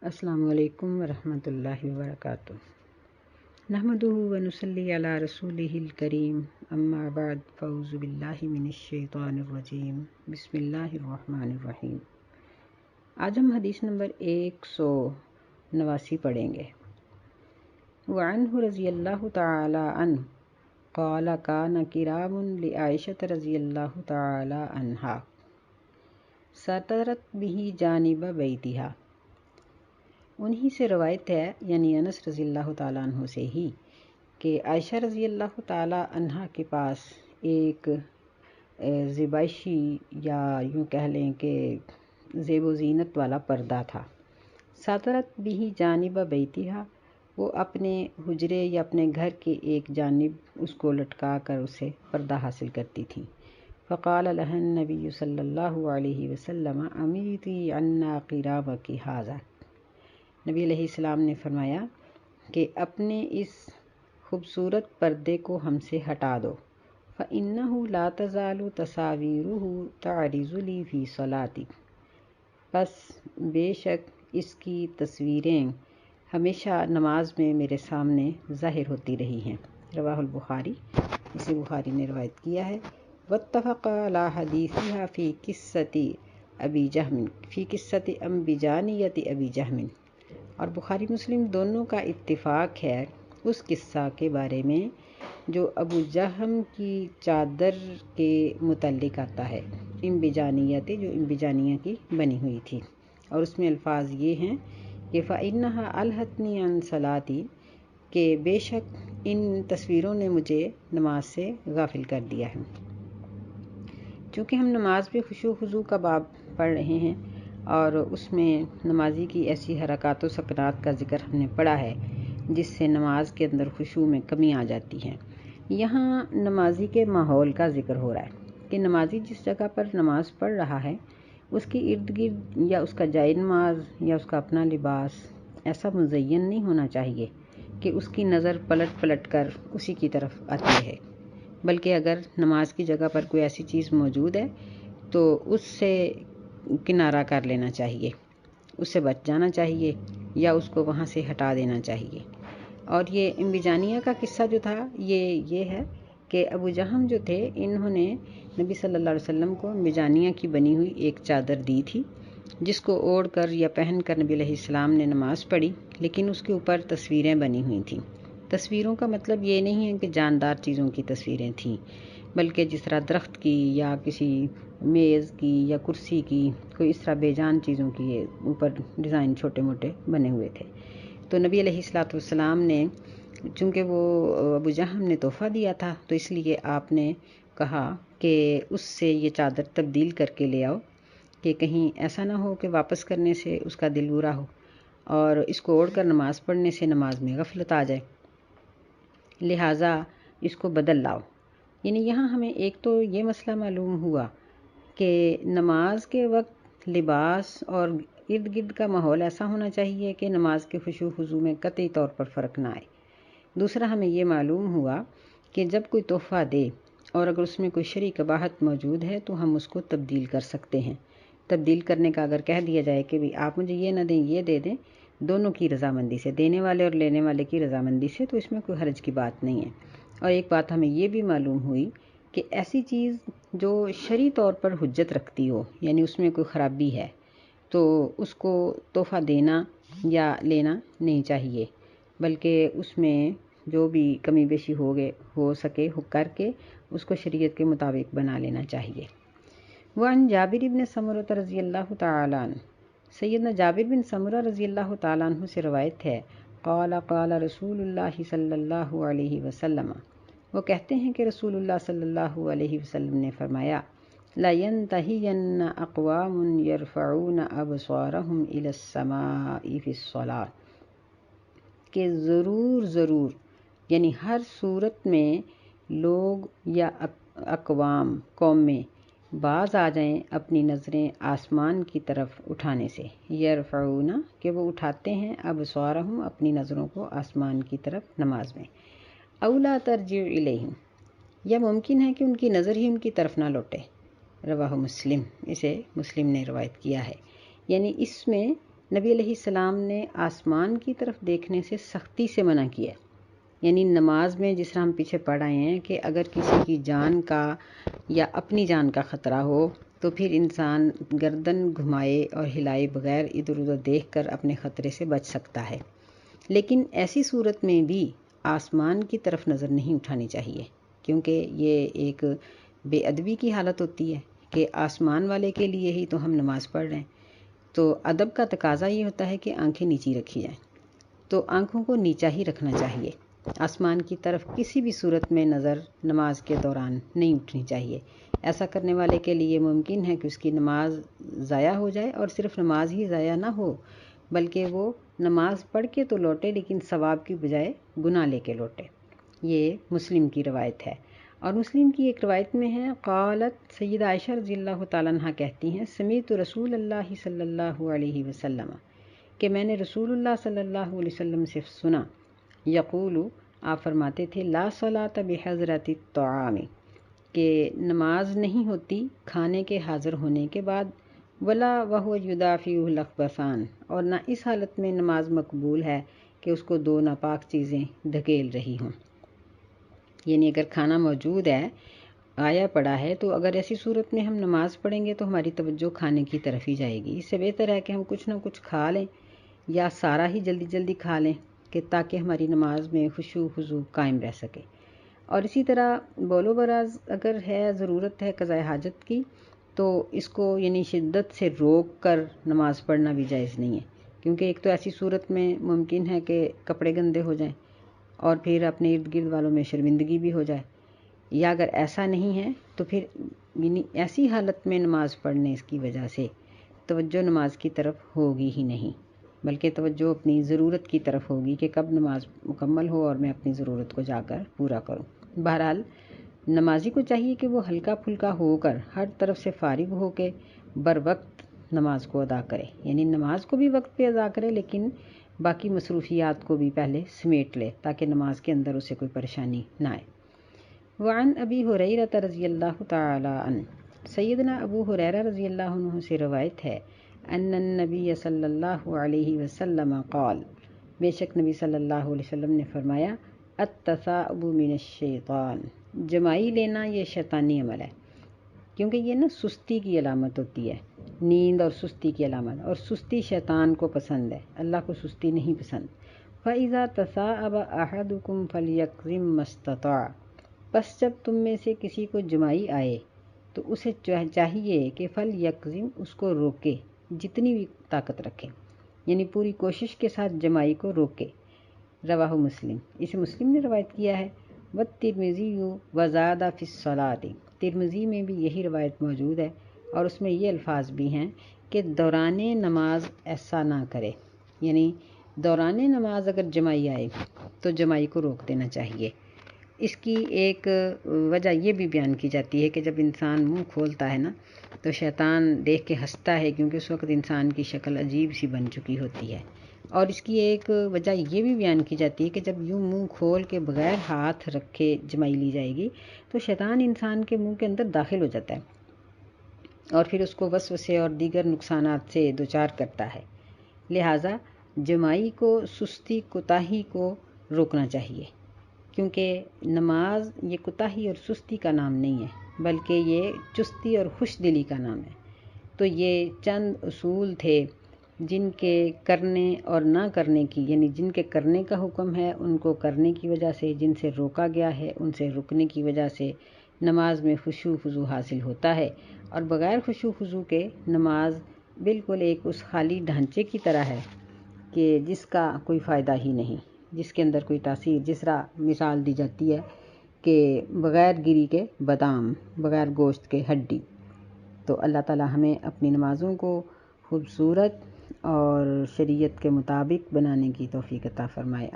السلام علیکم ورحمۃ اللہ وبرکاتہ۔ نحمدہ ونصلی علی رسولہ الکریم، اما بعد، فاعوذ باللہ من الشیطان الرجیم، بسم اللہ الرحمن الرحیم۔ آج ہم حدیث نمبر 189 پڑھیں گے۔ وعنہ رضی اللہ تعالی عنہ قال کان کرام لعائشہ رضی اللہ تعالی عنہا سترت بہ جانب بیتہا۔ انہی سے روایت ہے، یعنی انس رضی اللہ تعالیٰ عنہ سے ہی، کہ عائشہ رضی اللہ تعالیٰ عنہ کے پاس ایک زیبائشی یا یوں کہہ لیں کہ زیب و زینت والا پردہ تھا۔ ساترت بھی جانب بیتہا، وہ اپنے حجرے یا اپنے گھر کے ایک جانب اس کو لٹکا کر اسے پردہ حاصل کرتی تھی۔ فقال لها النبی صلی اللہ علیہ وسلم امیتی عنا قرامک ھذا۔ نبی علیہ السلام نے فرمایا کہ اپنے اس خوبصورت پردے کو ہم سے ہٹا دو۔ فَإِنَّهُ لَا تَزَالُ تَصَاوِيرُهُ تَعْرِضُ لِي فِي صَلَاتِي، پس بے شک اس کی تصویریں ہمیشہ نماز میں میرے سامنے ظاہر ہوتی رہی ہیں۔ رواہ البخاری، اسے بخاری نے روایت کیا ہے۔ واتفق علی حدیثها فی قصة ابی جہم، فی قصة انبجانیۃ ابی جہم، اور بخاری مسلم دونوں کا اتفاق ہے اس قصہ کے بارے میں جو ابو جہم کی چادر کے متعلق آتا ہے، انبجانیت، جو انبجانیہ کی بنی ہوئی تھی، اور اس میں الفاظ یہ ہیں کہ فَإِنَّهَا أَلْهَتْنِي عَنْ صَلَاتِي، کہ بے شک ان تصویروں نے مجھے نماز سے غافل کر دیا ہے۔ چونکہ ہم نماز میں خشوع و خضوع کا باب پڑھ رہے ہیں اور اس میں نمازی کی ایسی حرکات و سکنات کا ذکر ہم نے پڑھا ہے جس سے نماز کے اندر خشوع میں کمی آ جاتی ہے۔ یہاں نمازی کے ماحول کا ذکر ہو رہا ہے کہ نمازی جس جگہ پر نماز پڑھ رہا ہے اس کی ارد گرد یا اس کا جائے نماز یا اس کا اپنا لباس ایسا مزین نہیں ہونا چاہیے کہ اس کی نظر پلٹ پلٹ کر اسی کی طرف آتی ہے، بلکہ اگر نماز کی جگہ پر کوئی ایسی چیز موجود ہے تو اس سے کنارہ کر لینا چاہیے، اس سے بچ جانا چاہیے یا اس کو وہاں سے ہٹا دینا چاہیے۔ اور یہ انبجانیہ کا قصہ جو تھا یہ ہے کہ ابو جہم جو تھے انہوں نے نبی صلی اللہ علیہ وسلم کو انبجانیہ کی بنی ہوئی ایک چادر دی تھی جس کو اوڑھ کر یا پہن کر نبی علیہ السلام نے نماز پڑھی، لیکن اس کے اوپر تصویریں بنی ہوئی تھیں۔ تصویروں کا مطلب یہ نہیں ہے کہ جاندار چیزوں کی تصویریں تھیں، بلکہ جس طرح درخت کی یا کسی میز کی یا کرسی کی، کوئی اس طرح بے جان چیزوں کی اوپر ڈیزائن چھوٹے موٹے بنے ہوئے تھے۔ تو نبی علیہ السلام نے، چونکہ وہ ابو جہم نے تحفہ دیا تھا تو اس لیے آپ نے کہا کہ اس سے یہ چادر تبدیل کر کے لے آؤ، کہ کہیں ایسا نہ ہو کہ واپس کرنے سے اس کا دل برا ہو اور اس کو اوڑھ کر نماز پڑھنے سے نماز میں غفلت آ جائے، لہٰذا اس کو بدل لاؤ۔ یعنی یہاں ہمیں ایک تو یہ مسئلہ معلوم ہوا کہ نماز کے وقت لباس اور ارد گرد کا ماحول ایسا ہونا چاہیے کہ نماز کے خشوع و خضوع میں قطعی طور پر فرق نہ آئے۔ دوسرا ہمیں یہ معلوم ہوا کہ جب کوئی تحفہ دے اور اگر اس میں کوئی شرعی قباحت موجود ہے تو ہم اس کو تبدیل کر سکتے ہیں۔ تبدیل کرنے کا اگر کہہ دیا جائے کہ بھی آپ مجھے یہ نہ دیں یہ دے دیں، دونوں کی رضامندی سے، دینے والے اور لینے والے کی رضامندی سے، تو اس میں کوئی حرج کی بات نہیں ہے۔ اور ایک بات ہمیں یہ بھی معلوم ہوئی کہ ایسی چیز جو شرعی طور پر حجت رکھتی ہو، یعنی اس میں کوئی خرابی ہے، تو اس کو تحفہ دینا یا لینا نہیں چاہیے، بلکہ اس میں جو بھی کمی بیشی ہو سکے کر کے اس کو شریعت کے مطابق بنا لینا چاہیے۔ وعن جابر بن سمرہ رضی اللہ تعالی عنہ، سیدنا جابر بن سمرہ رضی اللہ تعالی عنہ سے روایت ہے، قال قال رسول اللہ صلی اللہ علیہ وسلم، وہ کہتے ہیں کہ رسول اللہ صلی اللہ علیہ وسلم نے فرمایا، لَيَنْتَهِيَنَّ أَقْوَامٌ يَرْفَعُونَ أَبْصَارَهُمْ إِلَى السَّمَاءِ فِي الصَّلَاةِ، کہ ضرور یعنی ہر صورت میں لوگ یا اقوام قومیں باز آ جائیں اپنی نظریں آسمان کی طرف اٹھانے سے، یرفعون کہ وہ اٹھاتے ہیں، ابصارہم اپنی نظروں کو آسمان کی طرف نماز میں، او لا ترجع الیہم، یا ممکن ہے کہ ان کی نظر ہی ان کی طرف نہ لوٹے۔ رواہ مسلم، اسے مسلم نے روایت کیا ہے۔ یعنی اس میں نبی علیہ السلام نے آسمان کی طرف دیکھنے سے سختی سے منع کیا، یعنی نماز میں جس طرح ہم پیچھے پڑھ آئے ہیں کہ اگر کسی کی جان کا یا اپنی جان کا خطرہ ہو تو پھر انسان گردن گھمائے اور ہلائے بغیر ادھر ادھر دیکھ کر اپنے خطرے سے بچ سکتا ہے، لیکن ایسی صورت میں بھی آسمان کی طرف نظر نہیں اٹھانی چاہیے، کیونکہ یہ ایک بے ادبی کی حالت ہوتی ہے کہ آسمان والے کے لیے ہی تو ہم نماز پڑھ رہے ہیں، تو ادب کا تقاضا یہ ہوتا ہے کہ آنکھیں نیچی رکھی جائیں، تو آنکھوں کو نیچا ہی رکھنا چاہیے، آسمان کی طرف کسی بھی صورت میں نظر نماز کے دوران نہیں اٹھنی چاہیے۔ ایسا کرنے والے کے لیے ممکن ہے کہ اس کی نماز ضائع ہو جائے، اور صرف نماز ہی ضائع نہ ہو بلکہ وہ نماز پڑھ کے تو لوٹے لیکن ثواب کی بجائے گناہ لے کے لوٹے۔ یہ مسلم کی روایت ہے، اور مسلم کی ایک روایت میں ہے، قالت سیدہ عائشہ رضی اللہ تعالیٰ عنہ کہتی ہیں، سمعت رسول اللہ صلی اللہ علیہ وسلم، کہ میں نے رسول اللہ صلی اللہ علیہ وسلم سے سنا، یقول، آپ فرماتے تھے، لا صلاۃ بحضرۃ الطعام، کہ نماز نہیں ہوتی کھانے کے حاضر ہونے کے بعد، ولا وهو يدافعه الاخبثان، اور نہ اس حالت میں نماز مقبول ہے کہ اس کو دو ناپاک چیزیں دھکیل رہی ہوں، یعنی اگر کھانا موجود ہے، آیا پڑا ہے، تو اگر ایسی صورت میں ہم نماز پڑھیں گے تو ہماری توجہ کھانے کی طرف ہی جائے گی۔ اس سے بہتر ہے کہ ہم کچھ نہ کچھ کھا لیں یا سارا ہی جلدی جلدی کھا لیں، کہ تاکہ ہماری نماز میں خشوع خضوع قائم رہ سکے۔ اور اسی طرح بول و براز اگر ہے، ضرورت ہے قضاء حاجت کی، تو اس کو یعنی شدت سے روک کر نماز پڑھنا بھی جائز نہیں ہے، کیونکہ ایک تو ایسی صورت میں ممکن ہے کہ کپڑے گندے ہو جائیں اور پھر اپنے ارد گرد والوں میں شرمندگی بھی ہو جائے، یا اگر ایسا نہیں ہے تو پھر یعنی ایسی حالت میں نماز پڑھنے کی وجہ سے توجہ نماز کی طرف ہوگی ہی نہیں، بلکہ توجہ اپنی ضرورت کی طرف ہوگی کہ کب نماز مکمل ہو اور میں اپنی ضرورت کو جا کر پورا کروں۔ بہرحال نمازی کو چاہیے کہ وہ ہلکا پھلکا ہو کر ہر طرف سے فارغ ہو کے بر وقت نماز کو ادا کرے، یعنی نماز کو بھی وقت پہ ادا کرے لیکن باقی مصروفیات کو بھی پہلے سمیٹ لے تاکہ نماز کے اندر اسے کوئی پریشانی نہ آئے۔ وعن ابی ہریرہ رضی اللہ تعالی عنہ، سیدنا ابو ہریرہ رضی اللہ عنہ سے روایت ہے، ان النبی صلی اللہ علیہ وسلم قال، بے شک نبی صلی اللہ علیہ وسلم نے فرمایا، التثاؤب من الشیطان، جمائی لینا یہ شیطانی عمل ہے، کیونکہ یہ نا سستی کی علامت ہوتی ہے، نیند اور سستی کی علامت، اور سستی شیطان کو پسند ہے، اللہ کو سستی نہیں پسند۔ فَإِذَا تَثَاءَبَ أَحَدُكُمْ فَلْيَكْظِمْ مَا اسْتَطَاعَ، پس جب تم میں سے کسی کو جمائی آئے تو اسے چاہیے کہ فَلْيَكْظِمْ، اس کو روکے جتنی بھی طاقت رکھے، یعنی پوری کوشش کے ساتھ جمائی کو روکے۔ رواہ مسلم، اسے مسلم نے روایت کیا ہے۔ وَالتِّرْمِذِيُّ وَزَادَ فِي الصَّلَاةِ، ترمذی میں بھی یہی روایت موجود ہے اور اس میں یہ الفاظ بھی ہیں کہ دوران نماز ایسا نہ کرے، یعنی دوران نماز اگر جمائی آئے تو جمائی کو روک دینا چاہیے۔ اس کی ایک وجہ یہ بھی بیان کی جاتی ہے کہ جب انسان منہ کھولتا ہے نا تو شیطان دیکھ کے ہنستا ہے، کیونکہ اس وقت انسان کی شکل عجیب سی بن چکی ہوتی ہے، اور اس کی ایک وجہ یہ بھی بیان کی جاتی ہے کہ جب یوں منہ کھول کے بغیر ہاتھ رکھے جمائی لی جائے گی تو شیطان انسان کے منہ کے اندر داخل ہو جاتا ہے اور پھر اس کو وسوسے اور دیگر نقصانات سے دوچار کرتا ہے، لہٰذا جمائی کو، سستی کوتاہی کو روکنا چاہیے، کیونکہ نماز یہ کوتاہی اور سستی کا نام نہیں ہے بلکہ یہ چستی اور خوش دلی کا نام ہے۔ تو یہ چند اصول تھے جن کے کرنے اور نہ کرنے کی، یعنی جن کے کرنے کا حکم ہے ان کو کرنے کی وجہ سے، جن سے روکا گیا ہے ان سے رکنے کی وجہ سے نماز میں خشوع خضوع حاصل ہوتا ہے، اور بغیر خشوع خضوع کے نماز بالکل ایک اس خالی ڈھانچے کی طرح ہے کہ جس کا کوئی فائدہ ہی نہیں، جس کے اندر کوئی تاثیر، جس طرح مثال دی جاتی ہے کہ بغیر گری کے بادام، بغیر گوشت کے ہڈی۔ تو اللہ تعالی ہمیں اپنی نمازوں کو خوبصورت اور شریعت کے مطابق بنانے کی توفیق عطا فرمائے۔